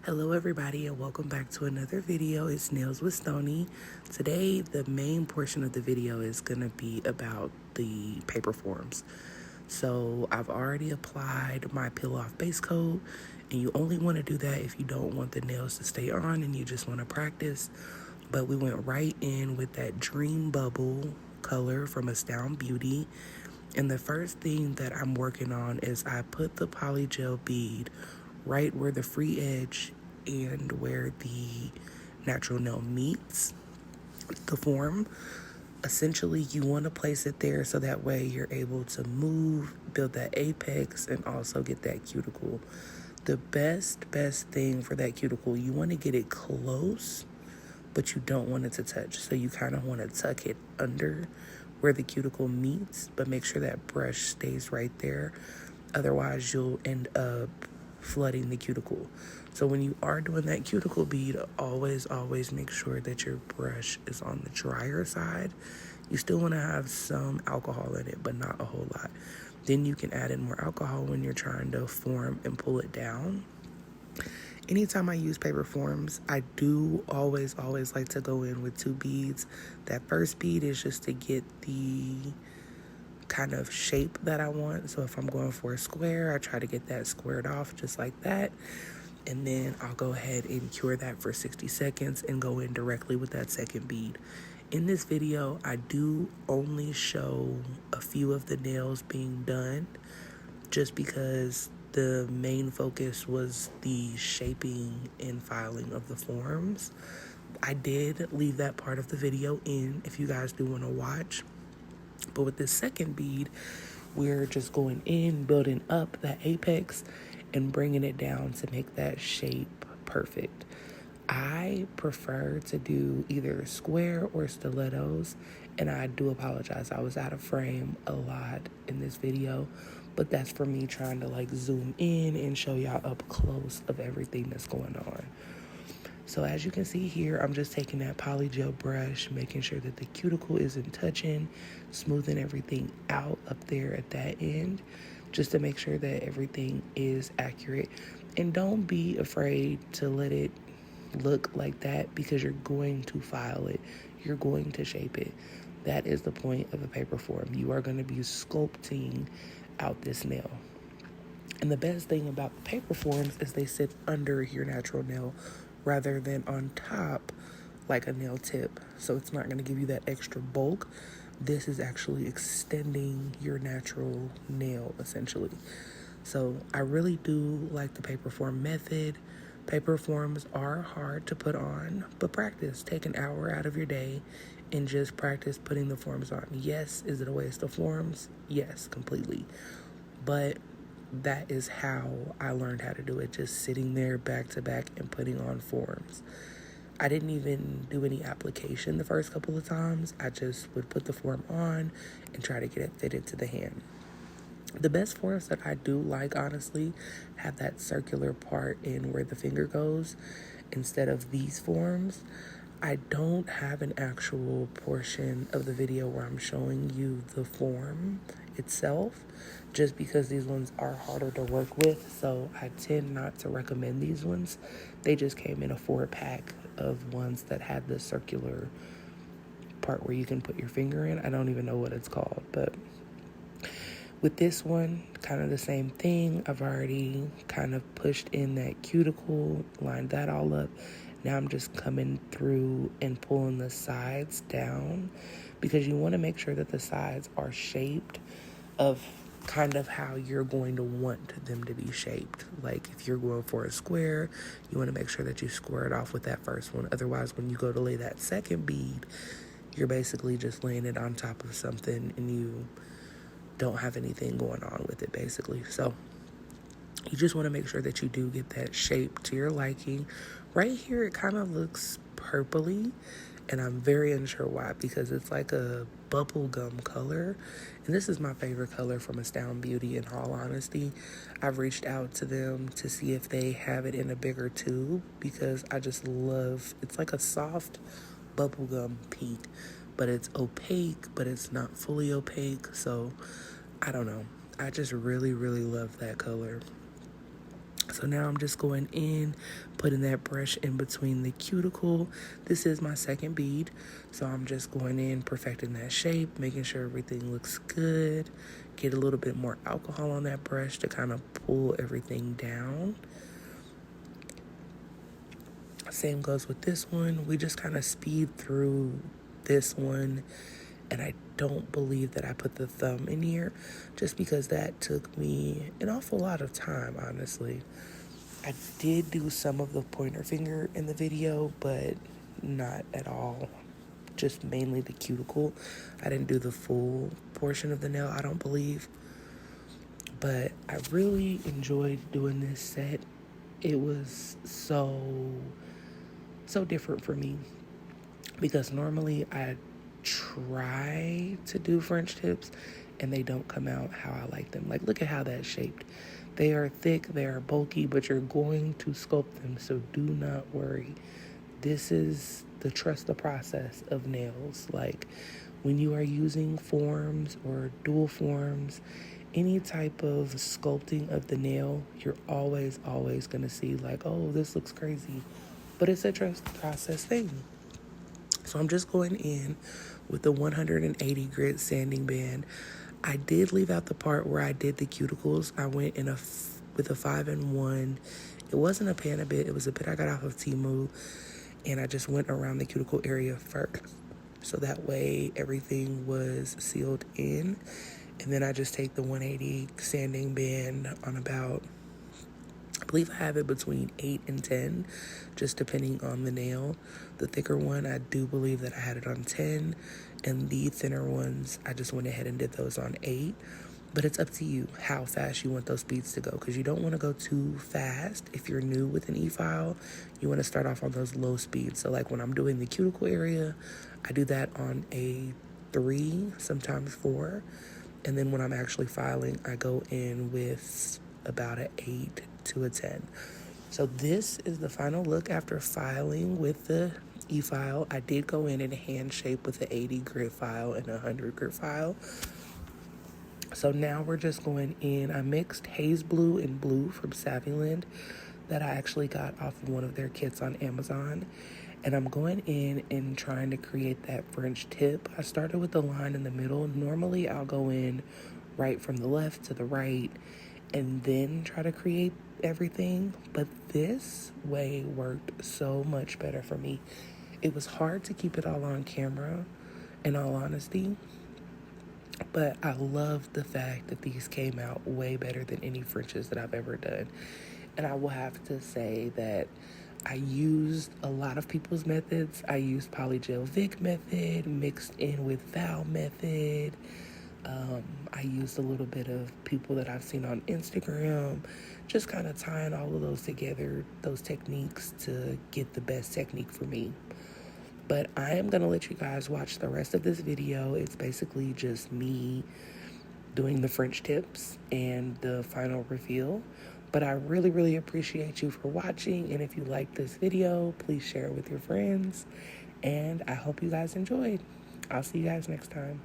Hello everybody and welcome back to another video. It's Nails with Stoney. Today the main portion of the video is going to be about the paper forms. So I've already applied my peel off base coat, and you only want to do that if you don't want the nails to stay on and you just want to practice. But we went right in with that Dream Bubble color from Astound Beauty. And the first thing that I'm working on is I put the polygel bead right where the free edge and where the natural nail meets the form. Essentially, you want to place it there so that way you're able to move, build that apex, and also get that cuticle. The best thing for that cuticle, you want to get it close, but you don't want it to touch. So you kind of want to tuck it under where the cuticle meets, but make sure that brush stays right there. Otherwise, you'll end up flooding the cuticle. So when you are doing that cuticle bead, always make sure that your brush is on the drier side. You still want to have some alcohol in it, but not a whole lot. Then you can add in more alcohol when you're trying to form and pull it down. Anytime I use paper forms, I do always like to go in with two beads. That first bead is just to get the kind of shape that I want. So if I'm going for a square, I try to get that squared off just like that. And then I'll go ahead and cure that for 60 seconds and go in directly with that second bead. In this video, I do only show a few of the nails being done just because the main focus was the shaping and filing of the forms. I did leave that part of the video in if you guys do want to watch. But with this second bead, we're just going in, building up that apex and bringing it down to make that shape perfect. I prefer to do either square or stilettos, and I do apologize. I was out of frame a lot in this video, but that's for me trying to like zoom in and show y'all up close of everything that's going on. So as you can see here, I'm just taking that polygel brush, making sure that the cuticle isn't touching, smoothing everything out up there at that end, just to make sure that everything is accurate. And don't be afraid to let it look like that because you're going to file it. You're going to shape it. That is the point of a paper form. You are going to be sculpting out this nail. And the best thing about the paper forms is they sit under your natural nail rather than on top like a nail tip. So it's not going to give you that extra bulk. This is actually extending your natural nail essentially. So I really do like the paper form method. Paper forms are hard to put on, but practice. Take an hour out of your day and just practice putting the forms on. Yes, is it a waste of forms? Yes, completely. But that is how I learned how to do it, just sitting there back to back and putting on forms. I didn't even do any application the first couple of times. I just would put the form on and try to get it fitted to the hand. The best forms that I do like, honestly, have that circular part in where the finger goes instead of these forms. I don't have an actual portion of the video where I'm showing you the form itself, just because these ones are harder to work with, so I tend not to recommend these ones. They just came in a 4-pack of ones that had the circular part where you can put your finger in. I don't even know what it's called, but with this one, kind of the same thing. I've already kind of pushed in that cuticle, lined that all up. Now I'm just coming through and pulling the sides down because you want to make sure that the sides are shaped of kind of how you're going to want them to be shaped. Like if you're going for a square, you want to make sure that you square it off with that first one. Otherwise, when you go to lay that second bead, you're basically just laying it on top of something and you don't have anything going on with it basically. So you just want to make sure that you do get that shape to your liking. Right here, it kind of looks purpley, and I'm very unsure why, because it's like a bubblegum color. And this is my favorite color from Astound Beauty, in all honesty. I've reached out to them to see if they have it in a bigger tube, because I just love, it's like a soft bubblegum pink, but it's opaque, but it's not fully opaque. So I don't know. I just really love that color. So now I'm just going in, putting that brush in between the cuticle. This is my second bead, so I'm just going in, perfecting that shape, making sure everything looks good. Get a little bit more alcohol on that brush to kind of pull everything down. Same goes with this one. We just kind of speed through this one, and I don't believe that I put the thumb in here just because that took me an awful lot of time, honestly. I did do some of the pointer finger in the video, but not at all. Just mainly the cuticle. I didn't do the full portion of the nail, I don't believe. But I really enjoyed doing this set. It was so different for me because normally I try to do French tips and they don't come out how I like them. Like, look at how that's shaped. They are thick, they are bulky, but you're going to sculpt them, so do not worry. This is the trust the process of nails. Like, when you are using forms or dual forms, any type of sculpting of the nail, you're always going to see like, oh, this looks crazy. But it's a trust the process thing. So I'm just going in with the 180 grit sanding band. I did leave out the part where I did the cuticles. I went in with a 5-in-1. It wasn't a pan a bit. It was a bit I got off of Temu. And I just went around the cuticle area first. So that way everything was sealed in. And then I just take the 180 sanding band on about, I believe I have it between 8 and 10, just depending on the nail. The thicker one, I do believe that I had it on 10. And the thinner ones, I just went ahead and did those on 8. But it's up to you how fast you want those beads to go, because you don't want to go too fast. If you're new with an e-file, you want to start off on those low speeds. So like when I'm doing the cuticle area, I do that on a 3, sometimes 4. And then when I'm actually filing, I go in with about an 8 to a 10. So this is the final look after filing with the e-file. I did go in and hand shape with the 80 grit file and a 100 grit file. So now we're just going in. I mixed haze blue and blue from Savvyland that I actually got off of one of their kits on Amazon. And I'm going in and trying to create that French tip. I started with the line in the middle. Normally I'll go in right from the left to the right and then try to create everything. But this way worked so much better for me. It was hard to keep it all on camera, in all honesty. But I love the fact that these came out way better than any Frenches that I've ever done. And I will have to say that I used a lot of people's methods. I used Polygel Vic method mixed in with Val method. I used a little bit of people that I've seen on Instagram, just kind of tying all of those together, those techniques to get the best technique for me. But I am going to let you guys watch the rest of this video. It's basically just me doing the French tips and the final reveal. But I really appreciate you for watching. And if you like this video, please share it with your friends. And I hope you guys enjoyed. I'll see you guys next time.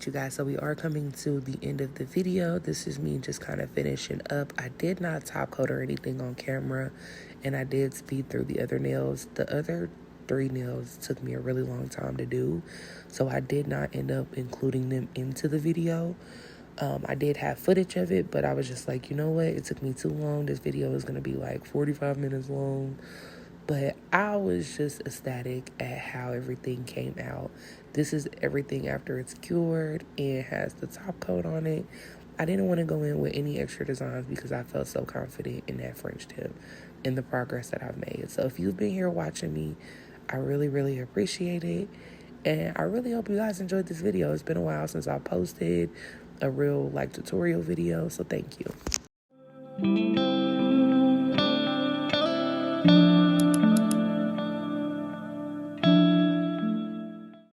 you guys, so we are coming to the end of the video. This is me just kind of finishing up. I did not top coat or anything on camera, and I did speed through the other nails. The other 3 nails took me a really long time to do, so I did not end up including them into the video. I did have footage of it, but I was just like, you know what, it took me too long. This video is going to be like 45 minutes long. But I was just ecstatic at how everything came out. This is everything after it's cured and has the top coat on it. I didn't want to go in with any extra designs because I felt so confident in that French tip and the progress that I've made. So if you've been here watching me, I really, really appreciate it. And I really hope you guys enjoyed this video. It's been a while since I posted a real tutorial video, so thank you.